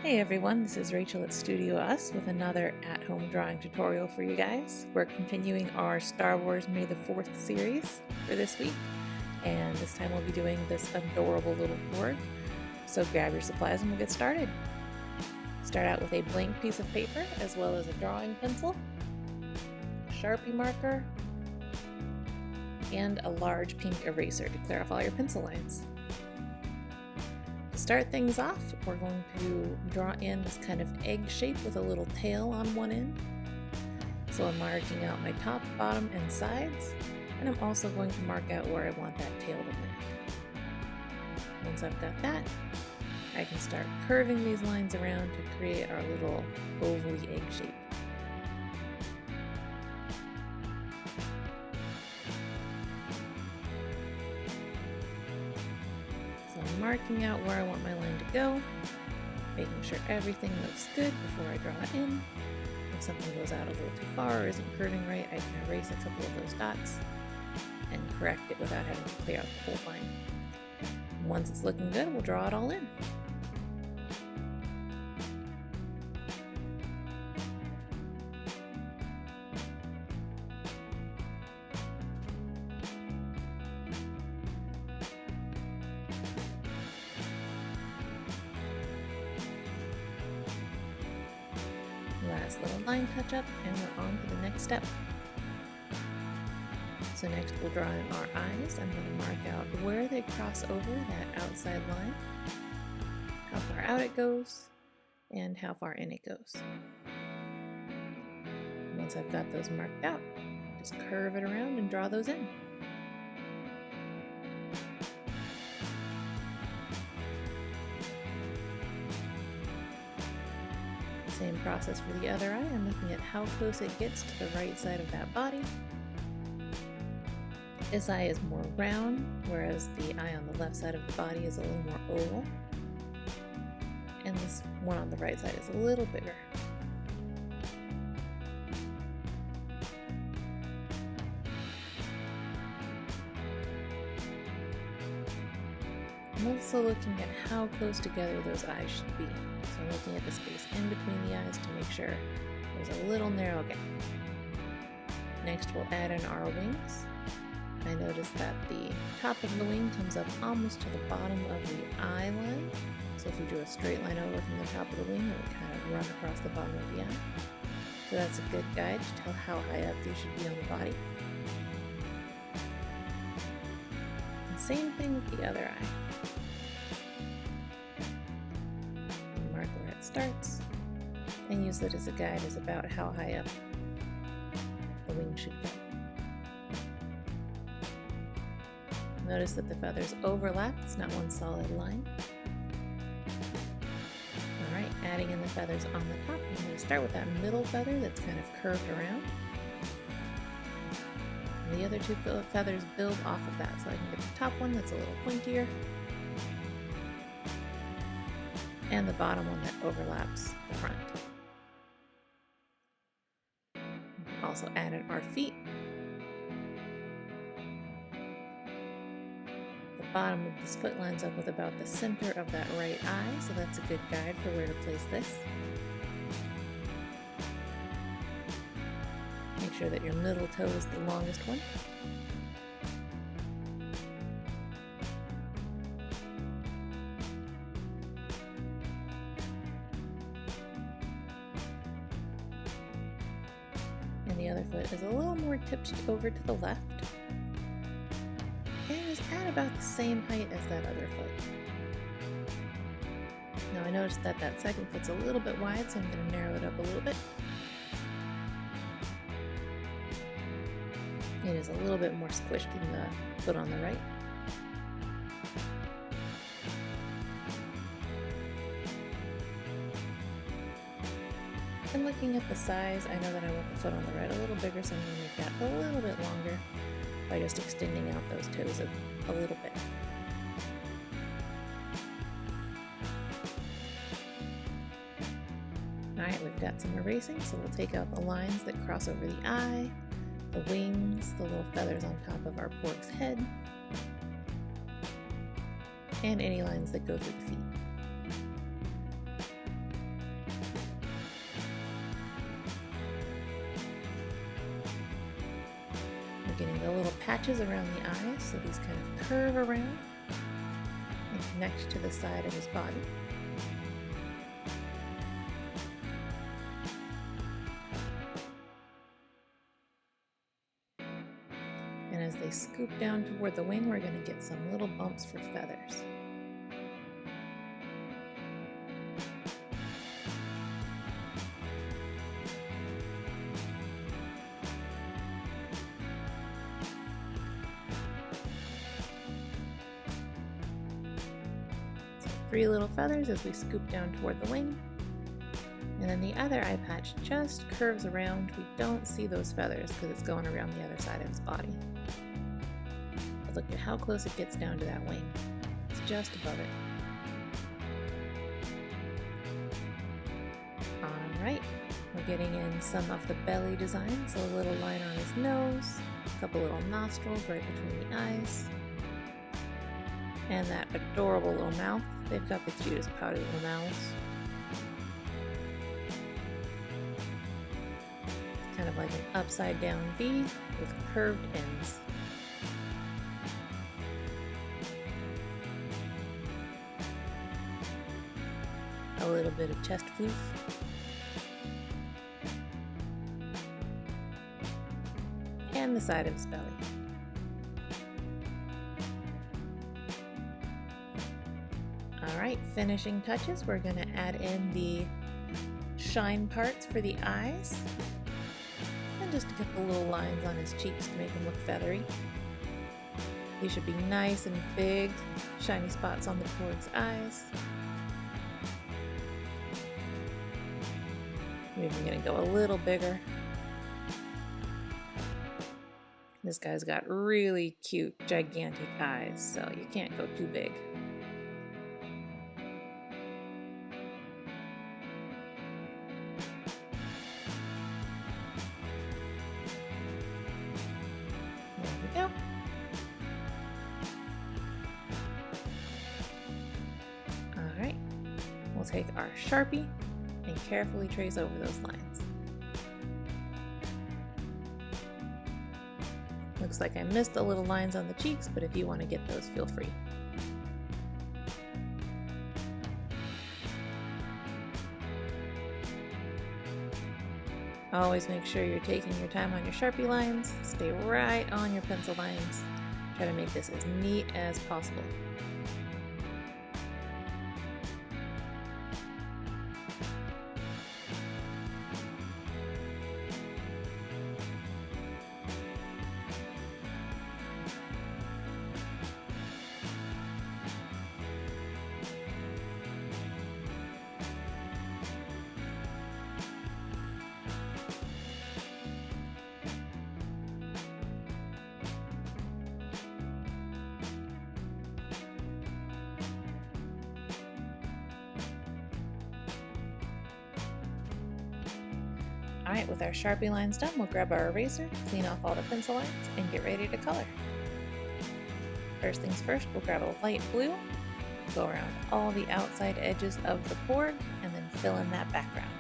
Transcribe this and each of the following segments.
Hey everyone, this is Rachel at StudioUs with another at-home drawing tutorial for you guys. We're continuing our Star Wars May the 4th series for this week, and this time we'll be doing this adorable little Porg. So grab your supplies and we'll get started. Start out with a blank piece of paper as well as a drawing pencil, a Sharpie marker, and a large pink eraser to clear off all your pencil lines. To start things off, we're going to draw in this kind of egg shape with a little tail on one end. So I'm marking out my top, bottom, and sides, and I'm also going to mark out where I want that tail to land. Once I've got that, I can start curving these lines around to create our little ovally egg shape. So I'm marking out where I want my line to go, making sure everything looks good before I draw it in. If something goes out a little too far or isn't curving right, I can erase a couple of those dots and correct it without having to clear out the whole line. Once it's looking good, we'll draw it all in. Last little line touch up, and we're on to the next step. So next we'll draw in our eyes. I'm going to mark out where they cross over that outside line, how far out it goes, and how far in it goes. Once I've got those marked out, just curve it around and draw those in. Same process for the other eye. I'm looking at how close it gets to the right side of that body. This eye is more round, whereas the eye on the left side of the body is a little more oval. And this one on the right side is a little bigger. I'm also looking at how close together those eyes should be. So I'm looking at the space in between the eyes to make sure there's a little narrow gap. Next we'll add in our wings. I noticed that the top of the wing comes up almost to the bottom of the eye line. So if you drew a straight line over from the top of the wing, it would kind of run across the bottom of the eye. So that's a good guide to tell how high up these should be on the body. And same thing with the other eye. Mark where it starts and use it as a guide as about how high up the wing should go. Notice that the feathers overlap, it's not one solid line. Alright, adding in the feathers on the top. I'm going to start with that middle feather that's kind of curved around. And the other two feathers build off of that, so I can get the top one that's a little pointier, and the bottom one that overlaps the front. Also added our feet. The bottom of this foot lines up with about the center of that right eye, so that's a good guide for where to place this. Make sure that your middle toe is the longest one. And the other foot is a little more tipped over to the left. And is at about the same height as that other foot. Now I noticed that that second foot's a little bit wide, so I'm going to narrow it up a little bit. It is a little bit more squished than the foot on the right. And looking at the size, I know that I want the foot on the right a little bigger, so I'm going to make that a little bit longer by just extending out those toes a little bit. Alright, we've got some erasing, so we'll take out the lines that cross over the eye, the wings, the little feathers on top of our Porg's head, and any lines that go through the feet. We're getting the little patches around the eyes, so these kind of curve around and connect to the side of his body. And as they scoop down toward the wing, we're going to get some little bumps for feathers. So 3 little feathers as we scoop down toward the wing. And then the other eye patch just curves around. We don't see those feathers because it's going around the other side of his body. But look at how close it gets down to that wing. It's just above it. Alright, we're getting in some of the belly design, so a little line on his nose, a couple little nostrils right between the eyes, and that adorable little mouth. They've got the cutest pouty little mouths. Kind of like an upside down V with curved ends. A little bit of chest floof. And the side of his belly. Alright, finishing touches, we're going to add in the shine parts for the eyes. And just a couple little lines on his cheeks to make him look feathery. These should be nice and big, shiny spots on the Porg's eyes. I'm even going to go a little bigger. This guy's got really cute, gigantic eyes, so you can't go too big. There we go. Alright, we'll take our Sharpie and carefully trace over those lines. Looks like I missed the little lines on the cheeks, but if you want to get those, feel free. Always make sure you're taking your time on your Sharpie lines. Stay right on your pencil lines. Try to make this as neat as possible. Alright, with our Sharpie lines done, we'll grab our eraser, clean off all the pencil lines, and get ready to color. First things first, we'll grab a light blue, go around all the outside edges of the Porg, and then fill in that background.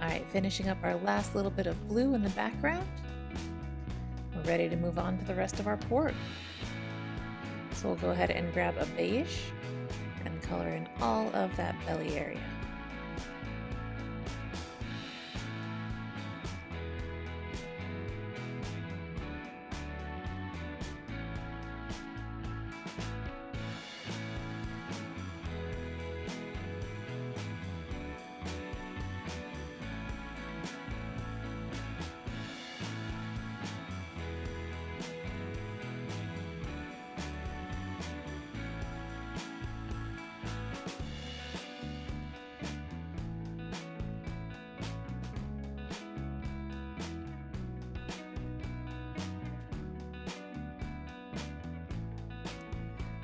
Alright, finishing up our last little bit of blue in the background. We're ready to move on to the rest of our porg. So we'll go ahead and grab a beige and color in all of that belly area.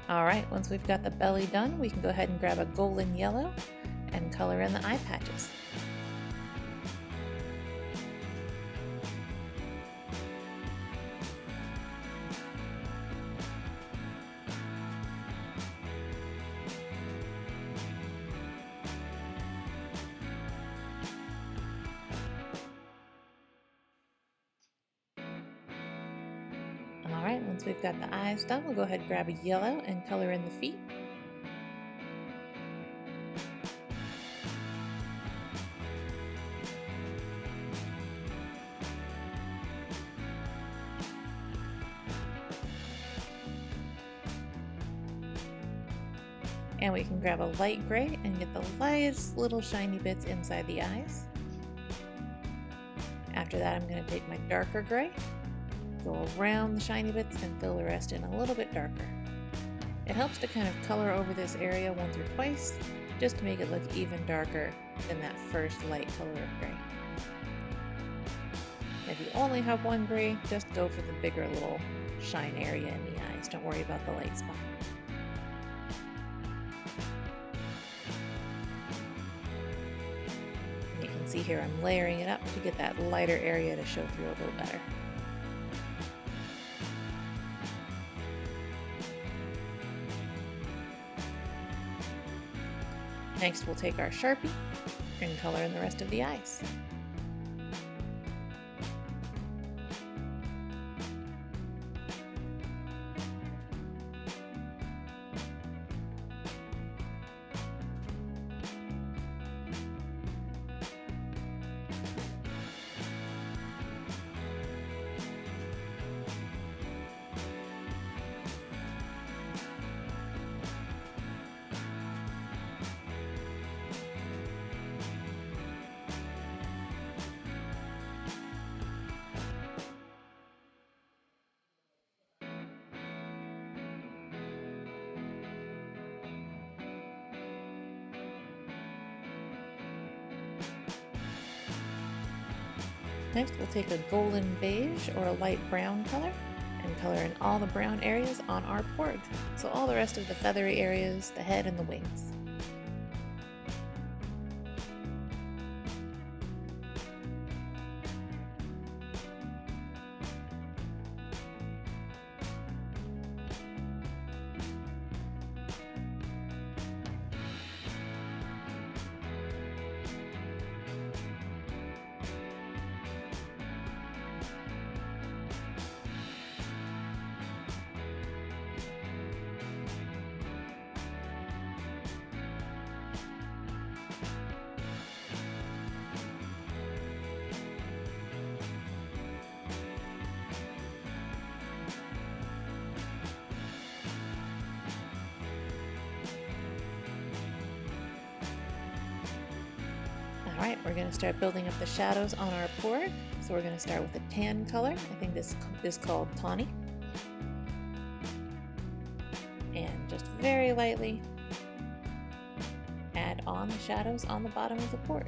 Alright, once we've got the belly done, we can go ahead and grab a golden yellow and color in the eye patches. Alright, once we've got the eyes done, we'll go ahead and grab a yellow and color in the feet. And we can grab a light gray and get the lightest little shiny bits inside the eyes. After that, I'm going to take my darker gray, go around the shiny bits and fill the rest in a little bit darker. It helps to kind of color over this area once or twice, just to make it look even darker than that first light color of gray. If you only have one gray, just go for the bigger little shine area in the eyes. Don't worry about the light spot. And you can see here I'm layering it up to get that lighter area to show through a little better. Next, we'll take our Sharpie and color in the rest of the eyes. Next, we'll take a golden beige or a light brown color and color in all the brown areas on our porg. So all the rest of the feathery areas, the head and the wings. Alright, we're going to start building up the shadows on our porg. So we're going to start with a tan color. I think this is called Tawny. And just very lightly add on the shadows on the bottom of the porg.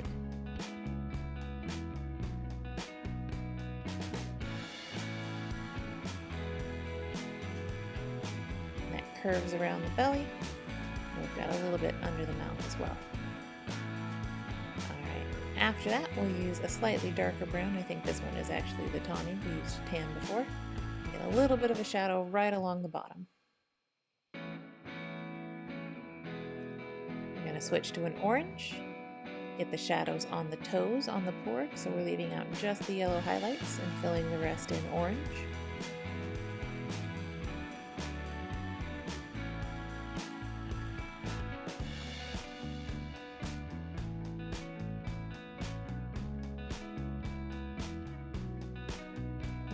And that curves around the belly. We've got a little bit under the mouth as well. After that, we'll use a slightly darker brown. I think this one is actually the tawny. We used tan before. Get a little bit of a shadow right along the bottom. I'm going to switch to an orange get the shadows on the toes on the Porg, so we're leaving out just the yellow highlights and filling the rest in orange.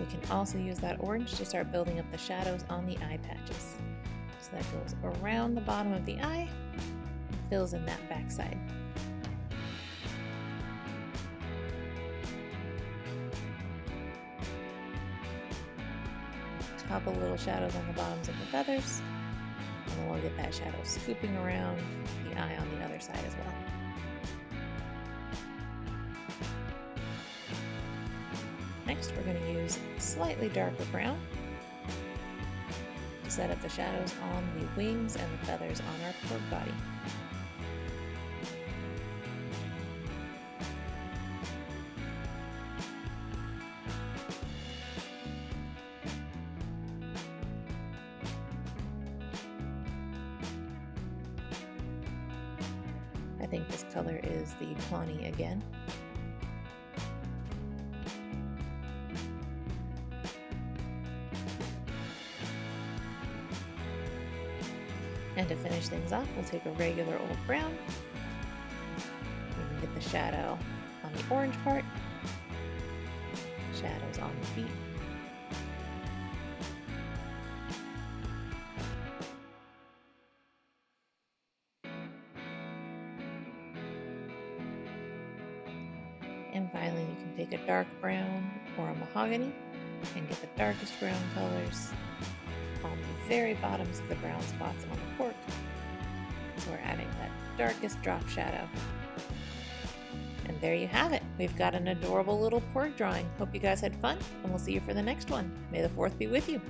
We can also use that orange to start building up the shadows on the eye patches. So that goes around the bottom of the eye and fills in that backside. Couple little shadows on the bottoms of the feathers, and then we'll get that shadow scooping around the eye on the other side as well. Next, we're going to use slightly darker brown to set up the shadows on the wings and the feathers on our Porg body. I think this color is the tawny again. And to finish things off, we'll take a regular old brown. We can get the shadow on the orange part, shadows on the feet. And finally, you can take a dark brown or a mahogany and get the darkest brown colors on the very bottoms of the brown spots on the Porg. So we're adding that darkest drop shadow. And there you have it. We've got an adorable little Porg drawing. Hope you guys had fun, and we'll see you for the next one. May the 4th be with you.